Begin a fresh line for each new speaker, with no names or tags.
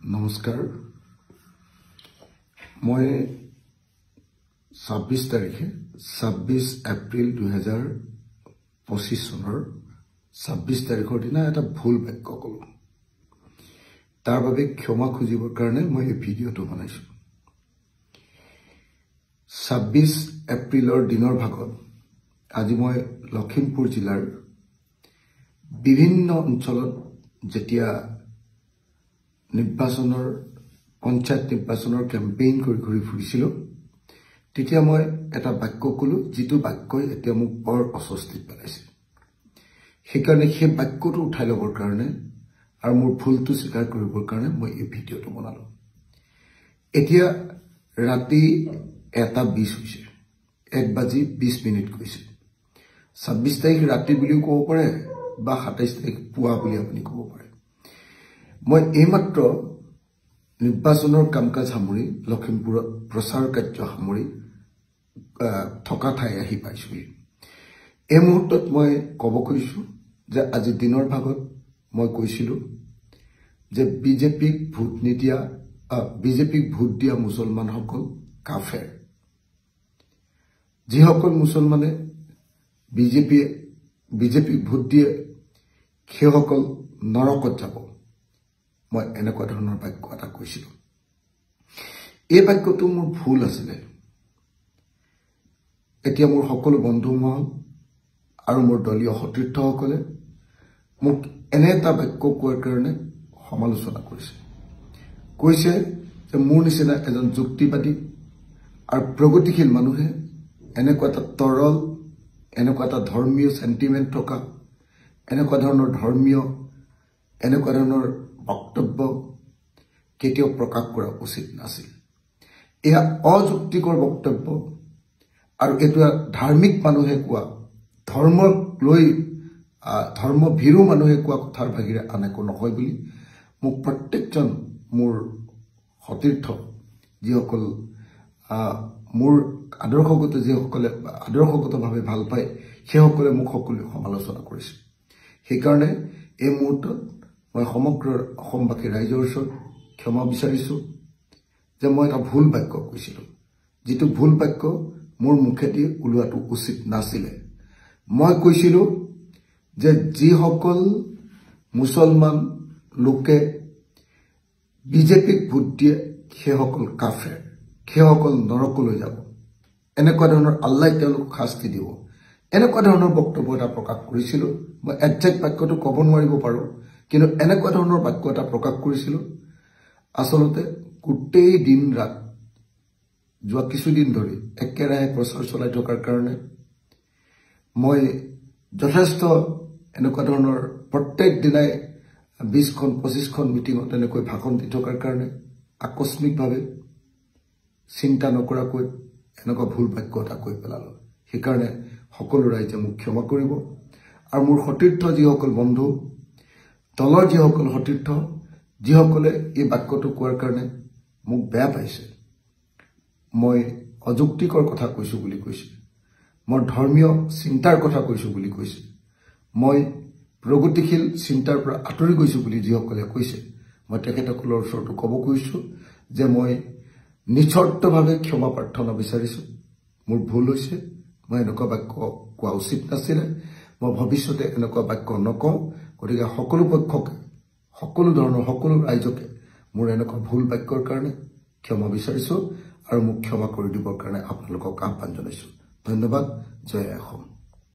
নমস্কাৰ মই 26 তাৰিখে 26 এপ্ৰিল 2025 চনৰ 26 তাৰিখৰ দিনা এটা ভুল বাক্য ক'লো তাৰ বাবে ক্ষমা খুজিবৰ কাৰণে মই এই ভিডিঅটো বনাইছো 26 এপ্ৰিলৰ দিনৰ ভাগত আজি মই লখিমপুৰ জিলাৰ বিভিন্ন অঞ্চলত যেতিয়া নিৰ্বাচনৰ পঞ্চায়ত নিৰ্বাচনৰ কেম্পেইন কৰি ঘূৰি ফুৰিছিল তেতিয়া মই এটা বাক্য ক'লো যিটো বাক্যই এতিয়া মোক বৰ অস্বস্তিত পেলাইছে সেইকাৰণে সেই বাক্যটো উঠাই ল'বৰ কাৰণে আৰু মোৰ ভুলটো স্বীকাৰ কৰিবৰ কাৰণে মই এই ভিডিঅটো বনালো এতিয়া ৰাতি 1:20 হৈছে 1:20 কৈছে 26 তাৰিখ ৰাতি বুলিও ক'ব পাৰে বা 27 তাৰিখ পুৱা বুলি আপুনি ক'ব পাৰে মই এইমাত্ৰ নিৰ্বাচনৰ কামকাজ সামৰি লখিমপুৰত প্ৰচাৰ কাৰ্য সামৰি থকা ঠাই আহি পাইছো এই মুহূৰ্তত মই ক'ব কৈছো যে আজি দিনৰ ভাগত মই কৈছিলো যে বিজেপিক ভোট দিয়া মুছলমানসকল কাফেৰ যিসকল মুছলমানে বিজেপিক ভোট দিয়ে সেইসকল নৰকত যাব মই এনেকুৱা ধৰণৰ বাক্য এটা কৈছিলো এই বাক্যটো মোৰ ভুল আছিল এতিয়া মোৰ সকলো বন্ধু মহল আৰু মোৰ দলীয় সতীৰ্থসকলে মোক এনে এটা বাক্য কোৱাৰ কাৰণে সমালোচনা কৈছে যে মোৰ নিচিনা এজন যুক্তিবাদী আৰু প্ৰগতিশীল মানুহে এনেকুৱা এটা তৰল এনেকুৱা এটা ধৰ্মীয় সেন্টিমেন্ট থকা এনেকুৱা ধৰণৰ বক্তব্য কেতিয়াও প্ৰকাশ কৰা উচিত নাছিল এয়া অযুক্তিকৰ বক্তব্য আৰু এটা ধাৰ্মিক মানুহে কোৱা ধৰ্মক লৈ ধৰ্মভীৰু মানুহে কোৱা কথাৰ বাহিৰে আন একো নহয় বুলি মোক প্ৰত্যেকজন মোৰ সতীৰ্থ যিসকল মোৰ আদৰ্শগতভাৱে ভাল পায় সেইসকলে মোক সকলোৱে সমালোচনা কৰিছে সেইকাৰণে এই মুহূৰ্তত মই সমগ্ৰ অসমবাসী ৰাইজৰ ওচৰত ক্ষমা বিচাৰিছো যে মই এটা ভুল বাক্য কৈছিলো যিটো ভুল বাক্য মোৰ মুখেদি ওলোৱাটো উচিত নাছিল মই কৈছিলো যে যিসকল মুছলমান লোকে বিজেপিক ভোট দিয়ে সেইসকল কাফেৰ সেইসকল নৰকলৈ যাব এনেকুৱা ধৰণৰ আল্লাহ তেওঁলোকক শাস্তি দিব এনেকুৱা ধৰণৰ বক্তব্য এটা প্ৰকাশ কৰিছিলো মই একজেক্ট বাক্যটো ক'ব নোৱাৰিব পাৰো কিন্তু এনেকুৱা ধৰণৰ বাক্য এটা প্ৰকাশ কৰিছিলো আসলতে গোটেই দিন ৰাত যোৱা কিছুদিন ধৰি একেৰাহে প্ৰচাৰ চলাই থকাৰ কাৰণে মই যথেষ্ট এনেকুৱা ধৰণৰ প্ৰত্যেক দিনাই 20খন 25খন মিটিঙত এনেকৈ ভাষণ দি থকাৰ কাৰণে আকস্মিকভাৱে চিন্তা নকৰাকৈ এনেকুৱা ভুল বাক্য এটা কৈ পেলালো সেইকাৰণে সকলো ৰাইজে মোক ক্ষমা কৰিব আৰু মোৰ সতীৰ্থ যিসকল বন্ধু দলৰ যিসকল সতীৰ্থ যিসকলে এই বাক্যটো কোৱাৰ কাৰণে মোক বেয়া পাইছে মই অযুক্তিকৰ কথা কৈছো বুলি কৈছে মই ধৰ্মীয় চিন্তাৰ কথা কৈছো বুলি কৈছে মই প্ৰগতিশীল চিন্তাৰ পৰা আঁতৰি গৈছো বুলি যিসকলে কৈছে মই তেখেতসকলৰ ওচৰত ক'ব কৈছো যে মই নিশ্চতভাৱে ক্ষমা প্ৰাৰ্থনা বিচাৰিছো মোৰ ভুল হৈছে মই এনেকুৱা বাক্য কোৱা উচিত নাছিল মই ভৱিষ্যতে এনেকুৱা বাক্য নকওঁ গতিকে সকলো পক্ষকে সকলো ধৰণৰ সকলো ৰাইজকে মোৰ এনেকুৱা ভুল বাক্যৰ কাৰণে ক্ষমা বিচাৰিছো আৰু মোক ক্ষমা কৰি দিবৰ কাৰণে আপোনালোকক আহ্বান জনাইছো ধন্যবাদ জয় অসম